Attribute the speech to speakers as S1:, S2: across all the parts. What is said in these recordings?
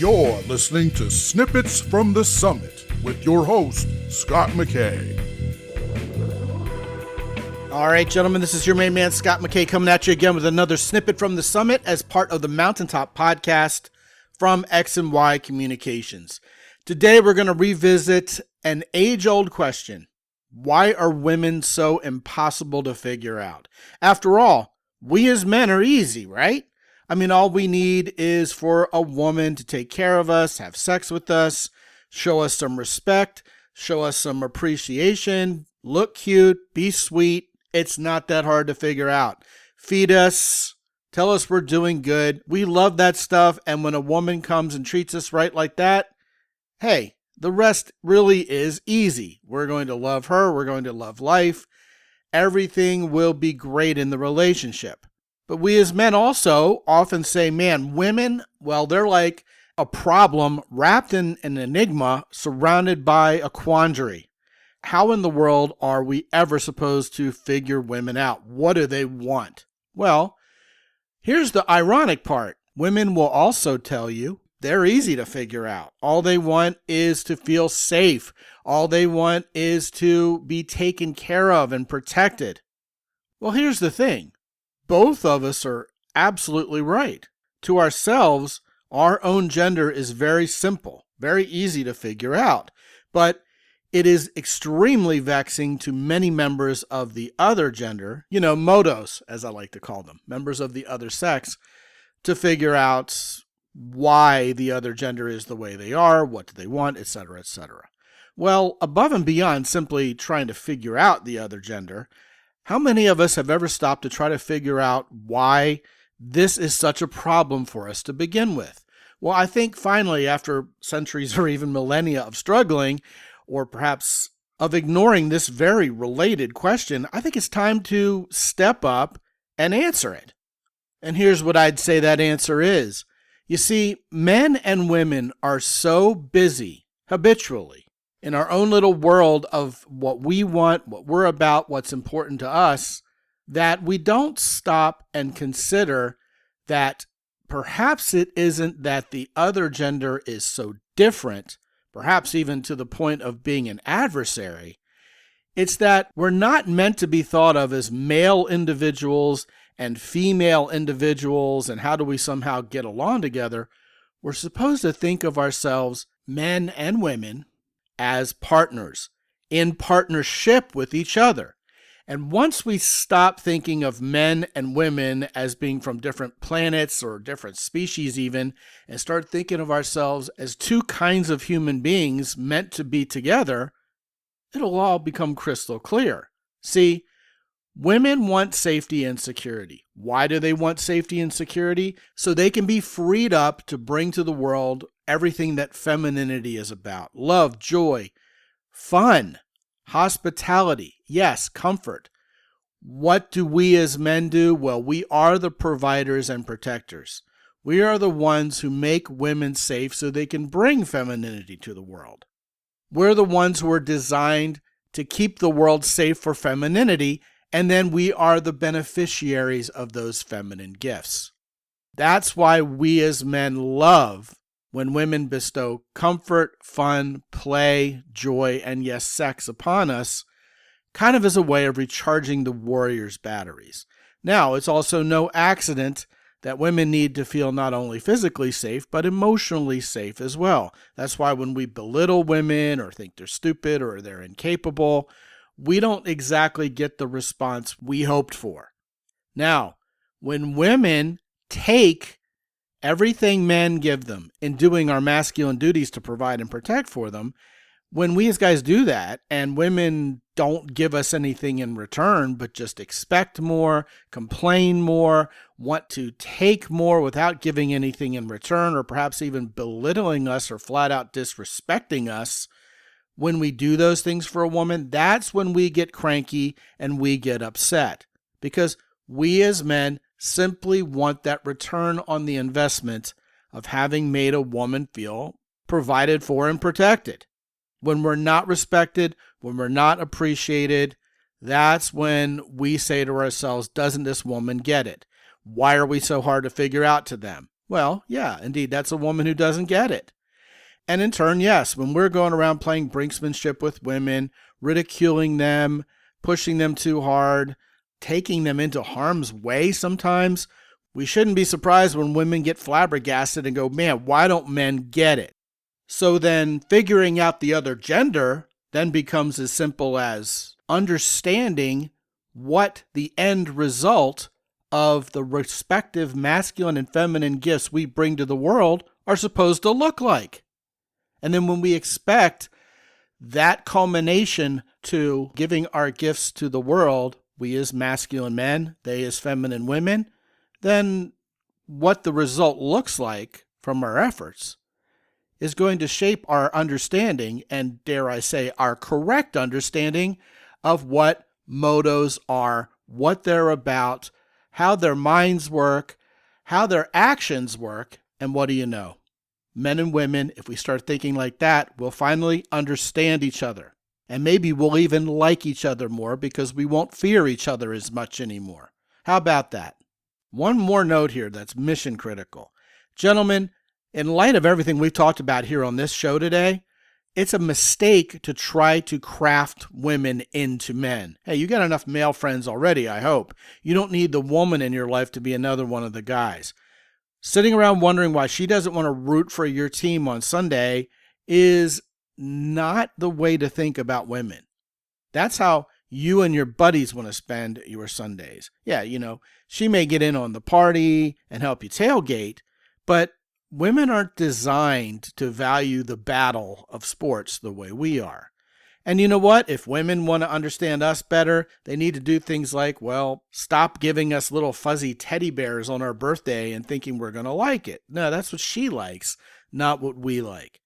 S1: You're listening to Snippets from the Summit with your host, Scott McKay.
S2: All right, gentlemen, this is your main man, Scott McKay, coming at you again with another Snippet from the Summit as part of the Mountaintop Podcast from X and Y Communications. Today, we're going to revisit an age-old question. Why are women so impossible to figure out? After all, we as men are easy, right? I mean, all we need is for a woman to take care of us, have sex with us, show us some respect, show us some appreciation, look cute, be sweet. It's not that hard to figure out. Feed us, tell us we're doing good. We love that stuff. And when a woman comes and treats us right like that, hey, the rest really is easy. We're going to love her. We're going to love life. Everything will be great in the relationship. But we as men also often say, man, women, well, they're like a problem wrapped in an enigma surrounded by a quandary. How in the world are we ever supposed to figure women out? What do they want? Well, here's the ironic part. Women will also tell you they're easy to figure out. All they want is to feel safe. All they want is to be taken care of and protected. Well, here's the thing. Both of us are absolutely right. To ourselves, our own gender is very simple, very easy to figure out. But it is extremely vexing to many members of the other gender, modos, as I like to call them, members of the other sex, to figure out why the other gender is the way they are, what do they want, etc., etc. Well, above and beyond simply trying to figure out the other gender, how many of us have ever stopped to try to figure out why this is such a problem for us to begin with? Well, I think finally, after centuries or even millennia of struggling, or perhaps of ignoring this very related question, I think it's time to step up and answer it. And here's what I'd say that answer is. You see, men and women are so busy habitually in our own little world of what we want, what we're about, what's important to us, that we don't stop and consider that perhaps it isn't that the other gender is so different, perhaps even to the point of being an adversary. It's that we're not meant to be thought of as male individuals and female individuals, and how do we somehow get along together? We're supposed to think of ourselves, men and women, as partners, in partnership with each other. And once we stop thinking of men and women as being from different planets or different species even, and start thinking of ourselves as two kinds of human beings meant to be together, it'll all become crystal clear. See, women want safety and security. Why do they want safety and security? So they can be freed up to bring to the world everything that femininity is about. Love, joy, fun, hospitality, yes, comfort. What do we as men do? Well, we are the providers and protectors. We are the ones who make women safe so they can bring femininity to the world. We're the ones who are designed to keep the world safe for femininity, and then we are the beneficiaries of those feminine gifts. That's why we as men love when women bestow comfort, fun, play, joy, and yes, sex upon us, kind of as a way of recharging the warrior's batteries. Now, it's also no accident that women need to feel not only physically safe, but emotionally safe as well. That's why when we belittle women or think they're stupid or they're incapable, we don't exactly get the response we hoped for. Now, when women take everything men give them in doing our masculine duties to provide and protect for them, when we as guys do that and women don't give us anything in return but just expect more, complain more, want to take more without giving anything in return, or perhaps even belittling us or flat out disrespecting us, when we do those things for a woman, that's when we get cranky and we get upset, because we as men simply want that return on the investment of having made a woman feel provided for and protected. When we're not respected, when we're not appreciated, that's when we say to ourselves, doesn't this woman get it? Why are we so hard to figure out to them? Well, yeah, indeed, that's a woman who doesn't get it. And in turn, yes, when we're going around playing brinksmanship with women, ridiculing them, pushing them too hard, taking them into harm's way sometimes, we shouldn't be surprised when women get flabbergasted and go, man, why don't men get it? So then figuring out the other gender then becomes as simple as understanding what the end result of the respective masculine and feminine gifts we bring to the world are supposed to look like. And then when we expect that culmination to giving our gifts to the world, we as masculine men, they as feminine women, then what the result looks like from our efforts is going to shape our understanding, and dare I say, our correct understanding of what motos are, what they're about, how their minds work, how their actions work, and what do you know? Men and women, if we start thinking like that, we'll finally understand each other. And maybe we'll even like each other more because we won't fear each other as much anymore. How about that? One more note here that's mission critical. Gentlemen, in light of everything we've talked about here on this show today, it's a mistake to try to craft women into men. Hey, you got enough male friends already, I hope. You don't need the woman in your life to be another one of the guys. Sitting around wondering why she doesn't want to root for your team on Sunday is not the way to think about women. That's how you and your buddies want to spend your Sundays. Yeah, she may get in on the party and help you tailgate, but women aren't designed to value the battle of sports the way we are. And you know what? If women want to understand us better, they need to do things like, stop giving us little fuzzy teddy bears on our birthday and thinking we're going to like it. No, that's what she likes, not what we like.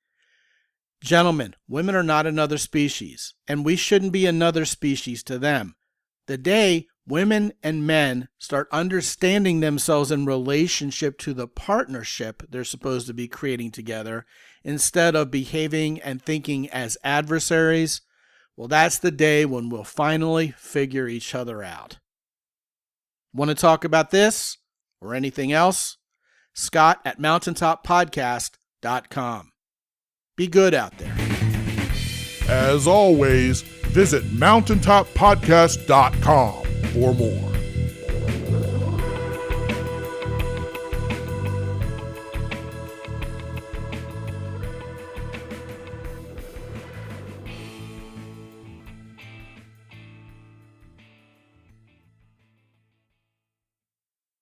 S2: Gentlemen, women are not another species, and we shouldn't be another species to them. The day women and men start understanding themselves in relationship to the partnership they're supposed to be creating together, instead of behaving and thinking as adversaries, that's the day when we'll finally figure each other out. Want to talk about this or anything else? Scott at mountaintoppodcast.com. Be good out there.
S1: As always, visit mountaintoppodcast.com for more.